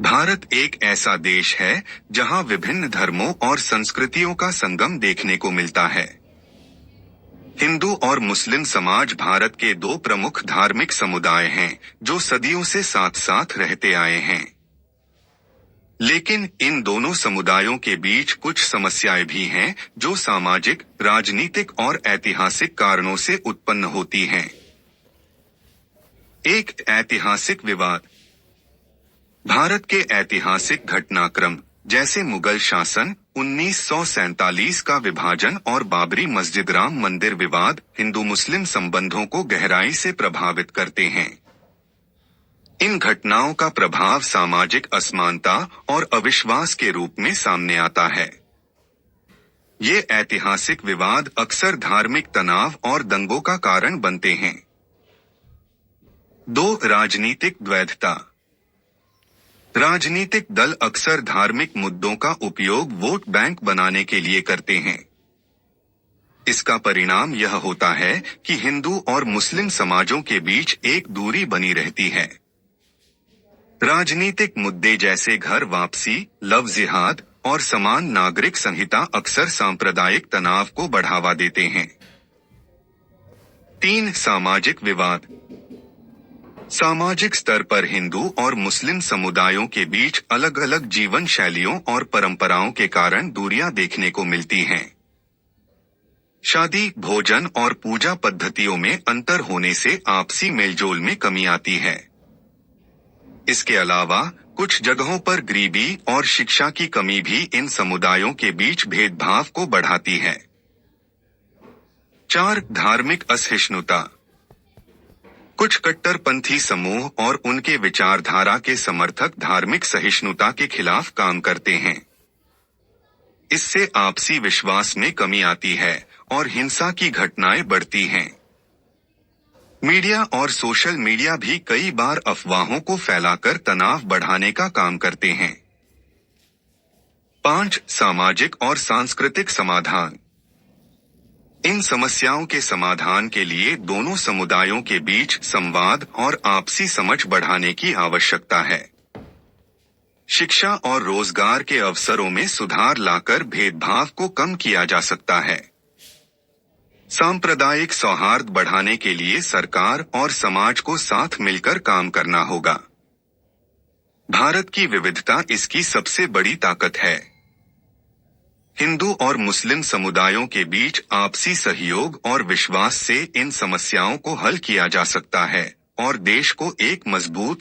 भारत एक ऐसा देश है जहां विभिन्न धर्मों और संस्कृतियों का संगम देखने को मिलता है। हिंदू और मुस्लिम समाज भारत के दो प्रमुख धार्मिक समुदाय हैं, जो सदियों से साथ साथ रहते आए हैं। लेकिन इन दोनों समुदायों के बीच कुछ समस्याएं भी हैं, जो सामाजिक, राजनीतिक और ऐतिहासिक कारणों से उत्पन्न होती हैं। एक ऐतिहासिक विवाद। भारत के ऐतिहासिक घटनाक्रम, जैसे मुगल शासन, 1947 का विभाजन और बाबरी मस्जिद राम मंदिर विवाद, हिंदू मुस्लिम संबंधों को गहराई से प्रभावित करते हैं। इन घटनाओं का प्रभाव सामाजिक असमानता और अविश्वास के रूप में सामने आता है। ये ऐतिहासिक विवाद अक्सर धार्मिक तनाव और दंगों का कारण बनते हैं। 2. राजनीतिक द्वैधता। राजनीतिक दल अक्सर धार्मिक मुद्दों का उपयोग वोट बैंक बनाने के लिए करते हैं। इसका परिणाम यह होता है कि हिंदू और मुस्लिम समाजों के बीच एक दूरी बनी रहती है। राजनीतिक मुद्दे जैसे घर वापसी, लव जिहाद और समान नागरिक संहिता अक्सर सांप्रदायिक तनाव को बढ़ावा देते हैं। 3. सामाजिक विवाद। सामाजिक स्तर पर हिंदू और मुस्लिम समुदायों के बीच अलग अलग जीवन शैलियों और परंपराओं के कारण दूरियां देखने को मिलती हैं। शादी, भोजन और पूजा पद्धतियों में अंतर होने से आपसी मेलजोल में कमी आती है। इसके अलावा कुछ जगहों पर गरीबी और शिक्षा की कमी भी इन समुदायों के बीच भेदभाव को बढ़ाती है। 4. धार्मिक असहिष्णुता। कुछ कट्टरपंथी समूह और उनके विचारधारा के समर्थक धार्मिक सहिष्णुता के खिलाफ काम करते हैं। इससे आपसी विश्वास में कमी आती है और हिंसा की घटनाएं बढ़ती हैं। मीडिया और सोशल मीडिया भी कई बार अफवाहों को फैलाकर तनाव बढ़ाने का काम करते हैं। 5. सामाजिक और सांस्कृतिक समाधान। इन समस्याओं के समाधान के लिए दोनों समुदायों के बीच संवाद और आपसी समझ बढ़ाने की आवश्यकता है। शिक्षा और रोजगार के अवसरों में सुधार लाकर भेदभाव को कम किया जा सकता है। सांप्रदायिक सौहार्द बढ़ाने के लिए सरकार और समाज को साथ मिलकर काम करना होगा। भारत की विविधता इसकी सबसे बड़ी ताकत है। हिंदू और मुस्लिम समुदायों के बीच आपसी सहयोग और विश्वास से इन समस्याओं को हल किया जा सकता है और देश को एक मजबूत